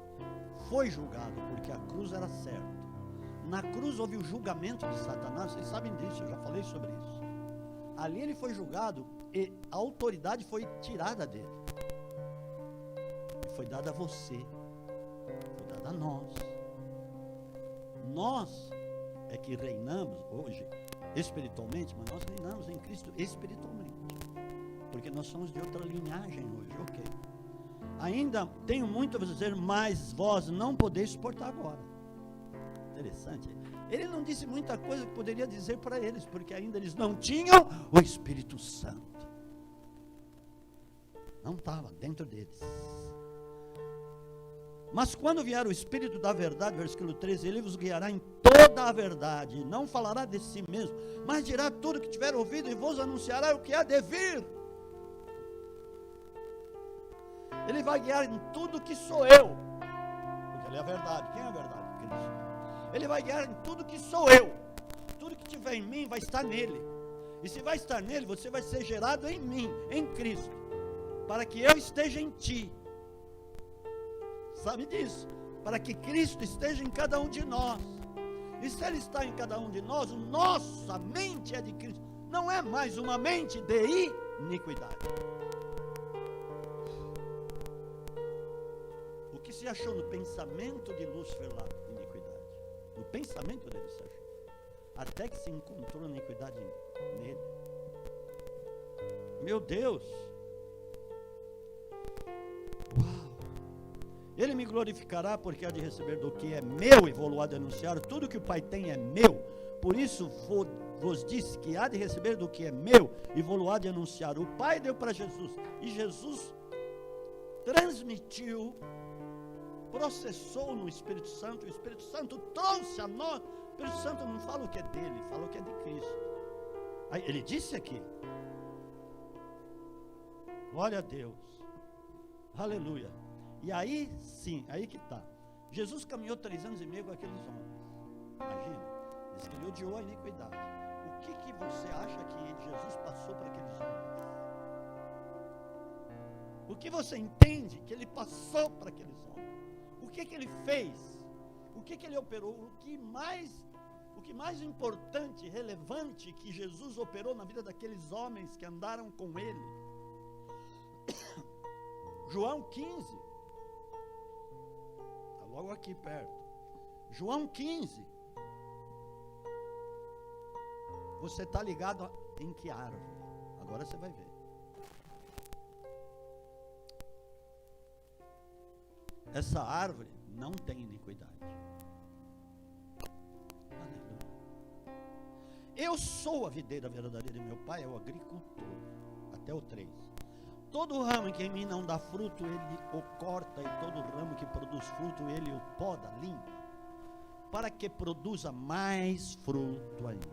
foi julgado, porque a cruz era certa. Na cruz houve o julgamento de Satanás, vocês sabem disso, eu já falei sobre isso. Ali ele foi julgado e a autoridade foi tirada dele. E foi dada a você, foi dada a nós. Nós é que reinamos hoje espiritualmente, mas nós reinamos em Cristo espiritualmente, porque nós somos de outra linhagem hoje, ok? Ainda tenho muito a dizer, mas vós não podeis suportar agora. Interessante. Ele não disse muita coisa que poderia dizer para eles, porque ainda eles não tinham o Espírito Santo. Não estava dentro deles. Mas quando vier o Espírito da verdade, versículo 13, ele vos guiará em toda a verdade, não falará de si mesmo, mas dirá tudo que tiver ouvido e vos anunciará o que há de vir. Ele vai guiar em tudo que sou eu, porque ele é a verdade. Quem é a verdade? Cristo. Ele vai guiar em tudo que sou eu. Tudo que tiver em mim vai estar nele. E se vai estar nele, você vai ser gerado em mim, em Cristo, para que eu esteja em ti. Sabe disso? Para que Cristo esteja em cada um de nós. E se Ele está em cada um de nós, nossa mente é de Cristo. Não é mais uma mente de iniquidade. O que se achou no pensamento de Lúcifer lá? Iniquidade. No pensamento dele se achou. Até que se encontrou iniquidade nele. Meu Deus! Uau! Ele me glorificará porque há de receber do que é meu e vou-lo anunciar. Tudo que o Pai tem é meu. Por isso vos disse que há de receber do que é meu e vou-lo anunciar. O Pai deu para Jesus. E Jesus transmitiu, processou no Espírito Santo. O Espírito Santo trouxe a nós. O Espírito Santo não fala o que é dele, fala o que é de Cristo. Aí, ele disse aqui. Glória a Deus. Aleluia. E aí, sim, aí que está. Jesus caminhou 3 anos e meio com aqueles homens. Imagina, diz que ele odiou a iniquidade. O que você acha que Jesus passou para aqueles homens? O que você entende que ele passou para aqueles homens? O que ele fez? O que ele operou? O que mais importante, relevante que Jesus operou na vida daqueles homens que andaram com ele? João 15. Logo aqui perto. João 15. Você está ligado em que árvore? Agora você vai ver. Essa árvore não tem iniquidade. Aleluia. Eu sou a videira verdadeira e meu pai é o agricultor. Até o 3. Todo ramo que em mim não dá fruto, ele o corta, e todo ramo que produz fruto, ele o poda, limpa, para que produza mais fruto ainda.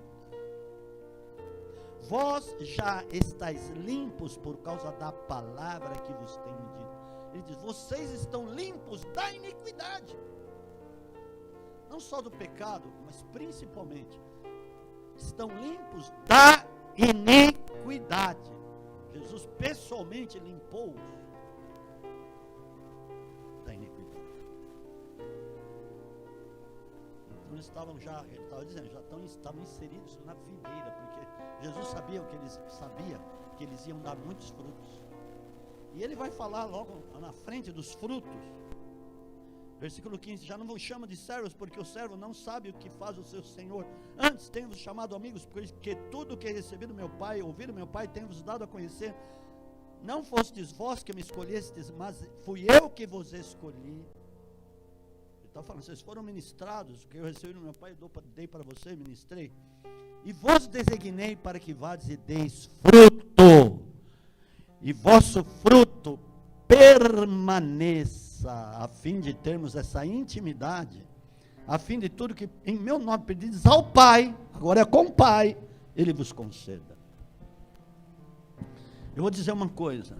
Vós já estáis limpos por causa da palavra que vos tenho dito. Ele diz, vocês estão limpos da iniquidade. Não só do pecado, mas principalmente, estão limpos da iniquidade. Jesus pessoalmente limpou-os da iniquidade. Então eles estavam ele estava dizendo, estavam inseridos na videira, porque Jesus sabia que eles iam dar muitos frutos. E ele vai falar logo na frente dos frutos. Versículo 15, já não vos chamo de servos, porque o servo não sabe o que faz o seu senhor. Antes tenho-vos chamado amigos, porque tudo o que recebi do meu pai, ouvi do meu pai, tenho-vos dado a conhecer. Não fostes vós que me escolhestes, mas fui eu que vos escolhi. Ele está falando, vocês foram ministrados, o que eu recebi do meu pai, eu dei para vocês, ministrei. E vos designei para que vades e deis fruto, e vosso fruto permaneça, a fim de termos essa intimidade, a fim de tudo que em meu nome pedides ao Pai, agora é com o Pai, Ele vos conceda. Eu vou dizer uma coisa,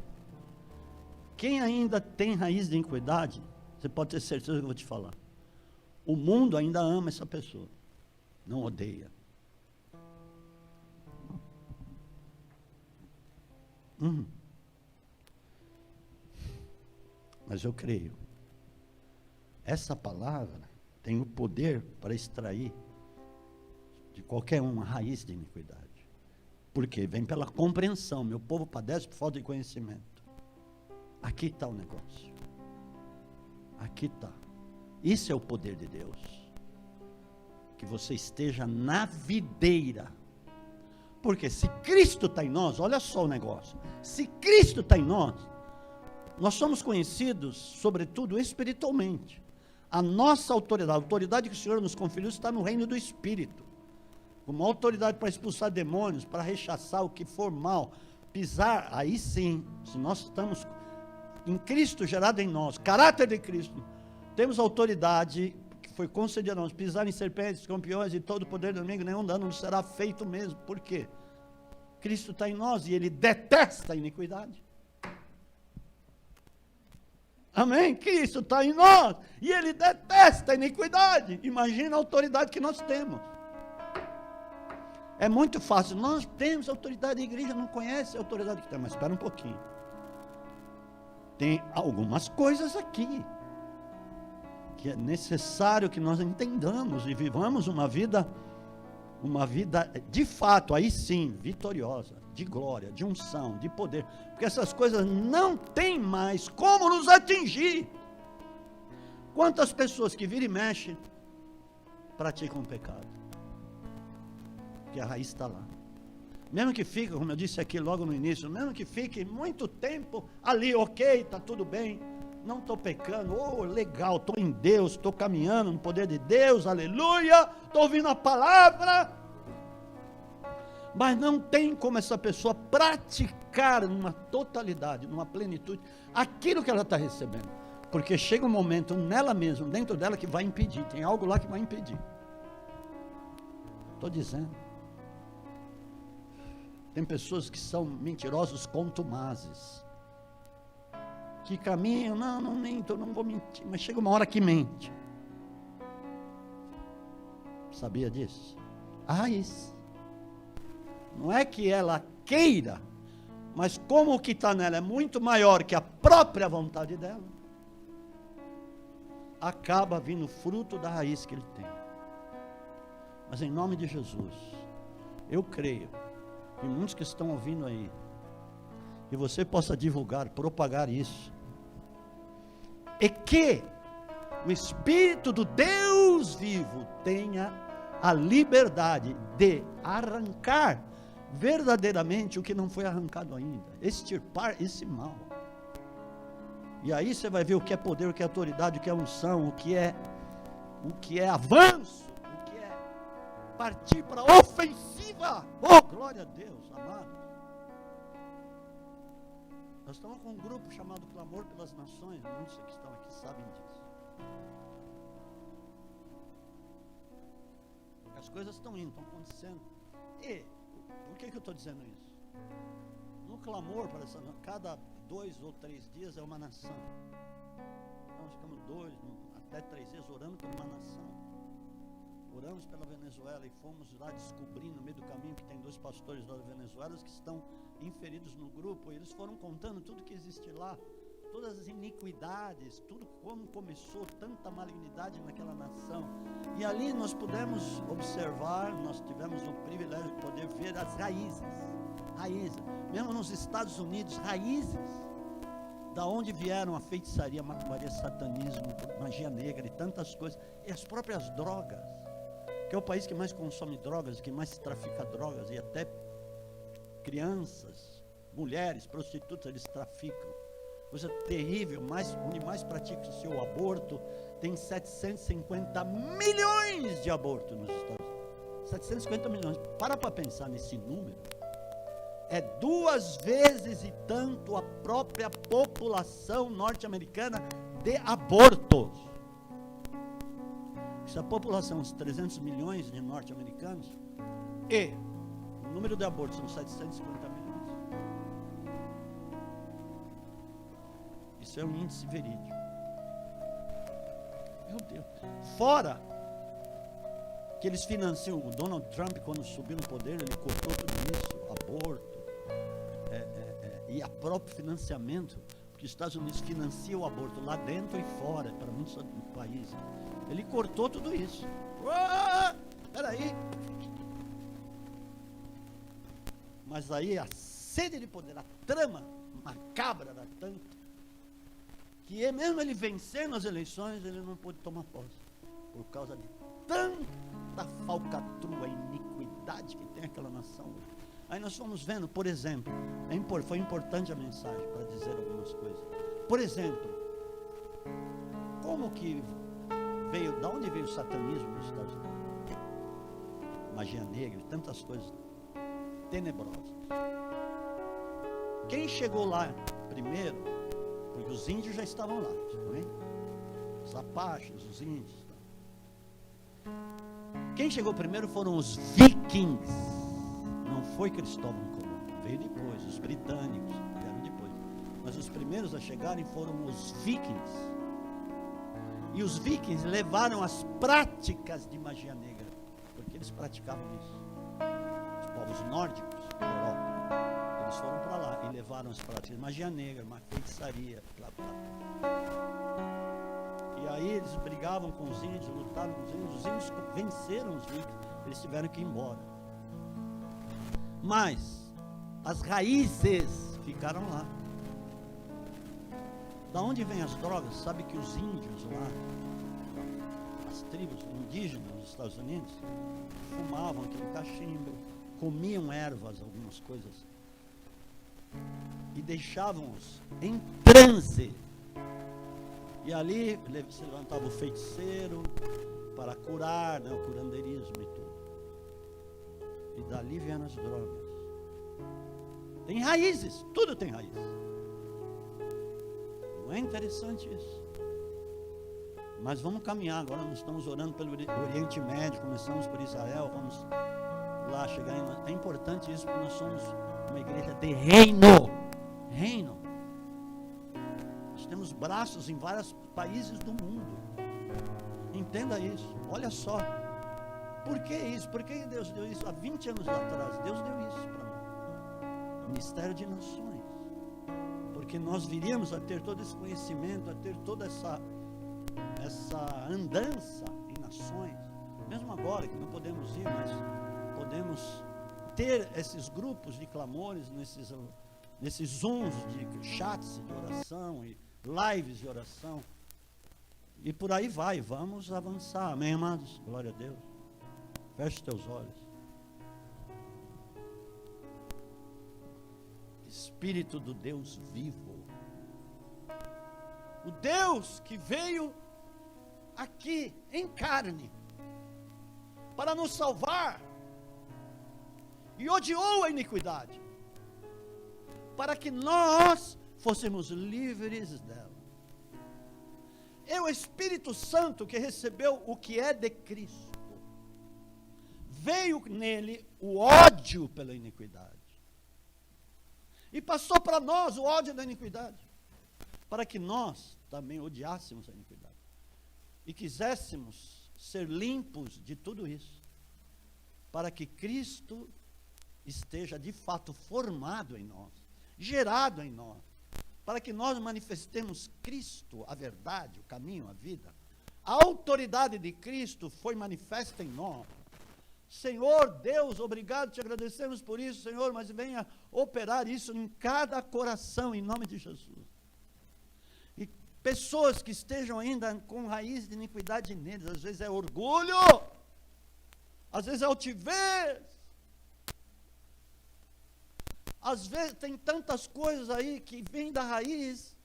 quem ainda tem raiz de iniquidade, você pode ter certeza que eu vou te falar, o mundo ainda ama essa pessoa, não odeia. Mas eu creio, essa palavra tem o poder para extrair de qualquer uma raiz de iniquidade. Porque vem pela compreensão. Meu povo padece por falta de conhecimento. Aqui está o negócio. Aqui está. Isso é o poder de Deus. Que você esteja na videira. Porque se Cristo está em nós, olha só o negócio. Se Cristo está em nós somos conhecidos, sobretudo espiritualmente. A nossa autoridade, a autoridade que o Senhor nos conferiu está no reino do Espírito. Uma autoridade para expulsar demônios, para rechaçar o que for mal, pisar, aí sim, se nós estamos em Cristo gerado em nós, caráter de Cristo, temos autoridade que foi concedida a nós, pisar em serpentes, escorpiões e todo o poder do inimigo, nenhum dano nos será feito mesmo. Por quê? Cristo está em nós e Ele detesta a iniquidade. Amém? Cristo está em nós. E Ele detesta a iniquidade. Imagina a autoridade que nós temos. É muito fácil. Nós temos autoridade, a igreja não conhece a autoridade que tem. Mas espera um pouquinho. Tem algumas coisas aqui que é necessário que nós entendamos e vivamos uma vida de fato, aí sim, vitoriosa, de glória, de unção, de poder, porque essas coisas não tem mais como nos atingir. Quantas pessoas que viram e mexem praticam o pecado? Porque a raiz está lá. Mesmo que fique, como eu disse aqui logo no início, mesmo que fique muito tempo ali, ok, está tudo bem, não estou pecando, legal, estou em Deus, estou caminhando no poder de Deus, aleluia, estou ouvindo a palavra, mas não tem como essa pessoa praticar numa totalidade, numa plenitude, aquilo que ela está recebendo, porque chega um momento nela mesma, dentro dela, que vai impedir, tem algo lá que vai impedir. Estou dizendo. Tem pessoas que são mentirosos contumazes, que caminham, não minto, não vou mentir, mas chega uma hora que mente. Sabia disso? A raiz. Não é que ela queira, mas como o que está nela é muito maior que a própria vontade dela, acaba vindo fruto da raiz que ele tem. Mas em nome de Jesus, eu creio que muitos que estão ouvindo aí, que você possa divulgar, propagar isso, e que o Espírito do Deus vivo tenha a liberdade de arrancar verdadeiramente o que não foi arrancado ainda, extirpar esse mal. E aí você vai ver o que é poder, o que é autoridade, o que é unção, o que é avanço, o que é partir para a ofensiva. Oh, glória a Deus, amado. Nós estamos com um grupo chamado Clamor pelas Nações, muitos que estão aqui sabem disso. As coisas estão indo, estão acontecendo. E, por que eu estou dizendo isso? No clamor, cada 2 ou 3 dias é uma nação. Nós ficamos 2, até 3 dias orando por uma nação. Oramos pela Venezuela e fomos lá descobrindo no meio do caminho que tem 2 pastores lá da Venezuela que estão inferidos no grupo, e eles foram contando tudo que existe lá, todas as iniquidades, tudo como começou, tanta malignidade naquela nação. E ali nós pudemos observar, nós tivemos o privilégio de poder ver as raízes, mesmo nos Estados Unidos, raízes, da onde vieram a feitiçaria, macumbaria, satanismo, magia negra e tantas coisas, e as próprias drogas, que é o país que mais consome drogas, que mais trafica drogas, e até crianças, mulheres, prostitutas, eles traficam. Coisa terrível, onde mais pratica o seu aborto, tem 750 milhões de abortos nos Estados Unidos. 750 milhões, para pensar nesse número, é 2 vezes e tanto a própria população norte-americana de abortos. Se a população são 300 milhões de norte-americanos, e o número de abortos são 750 milhões, isso é um índice verídico. Meu Deus. Fora que eles financiam, o Donald Trump, quando subiu no poder, ele cortou tudo isso, aborto, e a próprio financiamento, porque os Estados Unidos financiam o aborto lá dentro e fora, para muitos países. Ele cortou tudo isso. Espera aí. Mas aí a sede de poder, a trama macabra da tanto, que mesmo ele vencendo as eleições, ele não pôde tomar posse, por causa de tanta falcatrua, iniquidade que tem aquela nação. Aí nós fomos vendo, por exemplo, foi importante a mensagem para dizer algumas coisas. Por exemplo, como que veio, da onde veio o satanismo nos Estados Unidos? Magia negra, tantas coisas tenebrosas. Quem chegou lá primeiro, porque os índios já estavam lá, né? Os apaches, os índios. Quem chegou primeiro foram os vikings. Não foi Cristóvão Colombo, veio depois. Os britânicos vieram depois. Mas os primeiros a chegarem foram os vikings. E os vikings levaram as práticas de magia negra, porque eles praticavam isso. Os povos nórdicos da Europa, eles foram para lá e levaram as práticas de magia negra, uma feitiçaria, blá, blá. E aí eles brigavam com os índios, lutavam com os índios venceram os vikings, eles tiveram que ir embora. Mas as raízes ficaram lá. Da onde vêm as drogas? Sabe que os índios lá, as tribos indígenas dos Estados Unidos, fumavam aquele cachimbo, comiam ervas, algumas coisas, e deixavam-os em transe. E ali se levantava o feiticeiro para curar, né, o curandeirismo e tudo. E dali vieram as drogas. Tem raízes, tudo tem raiz. Não é interessante isso? Mas vamos caminhar. Agora nós estamos orando pelo Oriente Médio, começamos por Israel, vamos lá chegar em... É importante isso, porque nós somos uma igreja de reino. Reino. Nós temos braços em vários países do mundo. Entenda isso. Olha só. Por que isso? Por que Deus deu isso há 20 anos atrás? Deus deu isso para nós. Ministério de Nações. Porque nós viríamos a ter todo esse conhecimento, a ter toda essa andança em nações. Mesmo agora que não podemos ir, mas podemos ter esses grupos de clamores, nesses zooms de chats de oração e lives de oração. E por aí vai, vamos avançar. Amém, amados? Glória a Deus. Feche teus olhos. Espírito do Deus vivo. O Deus que veio aqui em carne para nos salvar e odiou a iniquidade, para que nós fôssemos livres dela. É o Espírito Santo que recebeu o que é de Cristo. Veio nele o ódio pela iniquidade. E passou para nós o ódio da iniquidade, para que nós também odiássemos a iniquidade. E quiséssemos ser limpos de tudo isso, para que Cristo esteja de fato formado em nós, gerado em nós, para que nós manifestemos Cristo, a verdade, o caminho, a vida. A autoridade de Cristo foi manifesta em nós. Senhor Deus, obrigado, te agradecemos por isso, Senhor, mas venha operar isso em cada coração, em nome de Jesus. E pessoas que estejam ainda com raiz de iniquidade neles, às vezes é orgulho, às vezes é altivez, às vezes tem tantas coisas aí que vêm da raiz.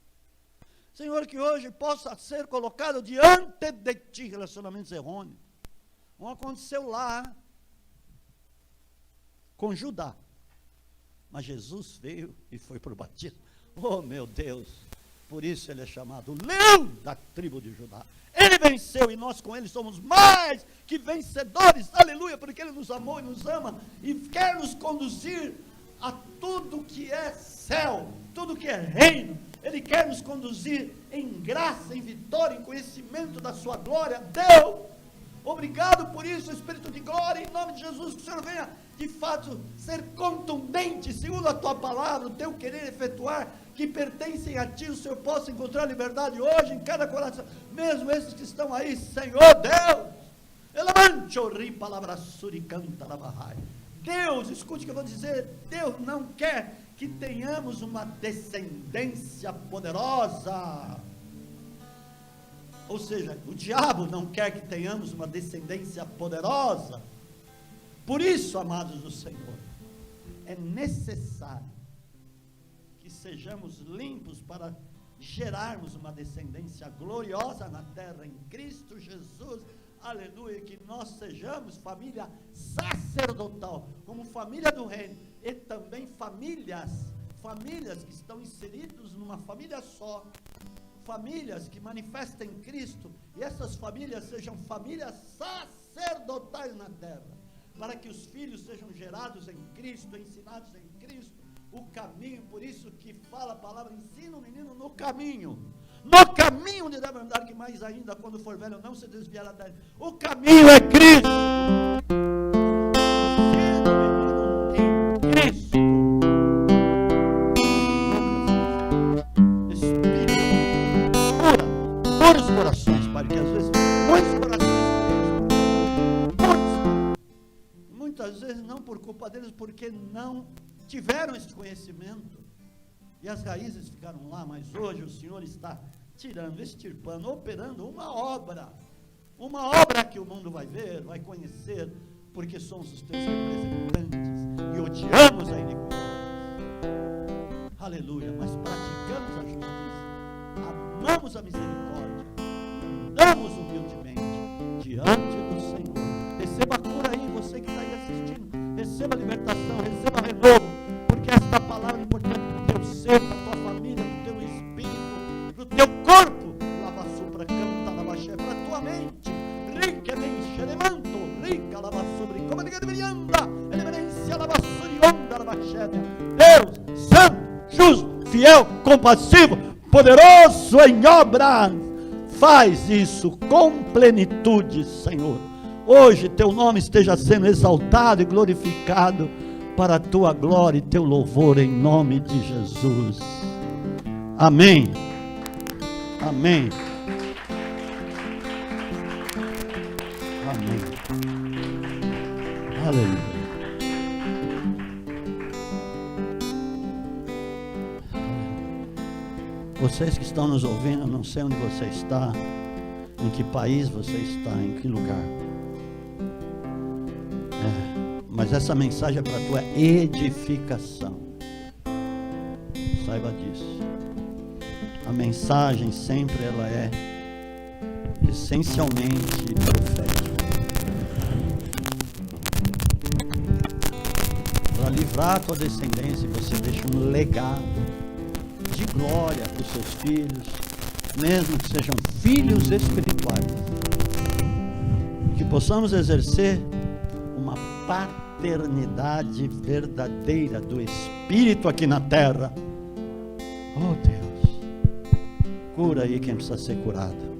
Senhor, que hoje possa ser colocado diante de ti relacionamentos errôneos. Não aconteceu lá com Judá, mas Jesus veio e foi para o batismo. Oh meu Deus, por isso ele é chamado Leão da tribo de Judá. Ele venceu e nós com ele somos mais que vencedores, aleluia, porque ele nos amou e nos ama e quer nos conduzir a tudo que é céu, tudo que é reino. Ele quer nos conduzir em graça, em vitória, em conhecimento da sua glória. Deus, obrigado por isso, Espírito de glória, em nome de Jesus, que o Senhor venha de fato ser contundente, segundo a tua palavra, o teu querer efetuar, que pertencem a ti, o Senhor possa encontrar liberdade hoje em cada coração, mesmo esses que estão aí, Senhor Deus. Deus, escute o que eu vou dizer, Deus não quer que tenhamos uma descendência poderosa. Ou seja, o diabo não quer que tenhamos uma descendência poderosa. Por isso, amados do Senhor, é necessário que sejamos limpos para gerarmos uma descendência gloriosa na terra em Cristo Jesus. Aleluia, que nós sejamos família sacerdotal, como família do reino, e também famílias que estão inseridas numa família só, famílias que manifestem Cristo, e essas famílias sejam famílias sacerdotais na terra, para que os filhos sejam gerados em Cristo, ensinados em Cristo, o caminho, por isso que fala a palavra, ensina o menino no caminho onde deve andar, que mais ainda, quando for velho, não se desviará dele. O caminho é Cristo. Ensina o menino em Cristo. Espírito, cura os corações, Pai, que às vezes muitos corações muitas vezes não por culpa deles, porque não tiveram esse conhecimento, e as raízes ficaram lá, mas hoje o Senhor está tirando, extirpando, operando uma obra que o mundo vai ver, vai conhecer, porque somos os teus representantes, e odiamos a iniquidade, aleluia, mas praticamos a justiça, amamos a misericórdia, andamos humildemente diante do Senhor. Receba a cura aí, você que está aí assistindo, receba a libertação, receba renovo, porque esta palavra é importante para o teu ser, para a tua família, para o teu espírito, para o teu corpo, lava supra, canta, lava cheia, para a tua mente, rica nem xeremanto, rica lava sobre, como ninguém anda, elemerência lava surionda, lava cheia, Deus, santo, justo, fiel, compassivo, poderoso em obras, faz isso com plenitude, Senhor. Hoje teu nome esteja sendo exaltado e glorificado para a tua glória e teu louvor, em nome de Jesus. Amém. Amém. Amém. Aleluia. Vocês que estão nos ouvindo, eu não sei onde você está, em que país você está, em que lugar. Mas essa mensagem é para a tua edificação. Saiba disso. A mensagem sempre ela é essencialmente profética. Para livrar a tua descendência, você deixa um legado de glória para os seus filhos, mesmo que sejam filhos espirituais. Que possamos exercer uma paternidade verdadeira do Espírito aqui na terra. Oh Deus, cura aí quem precisa ser curado.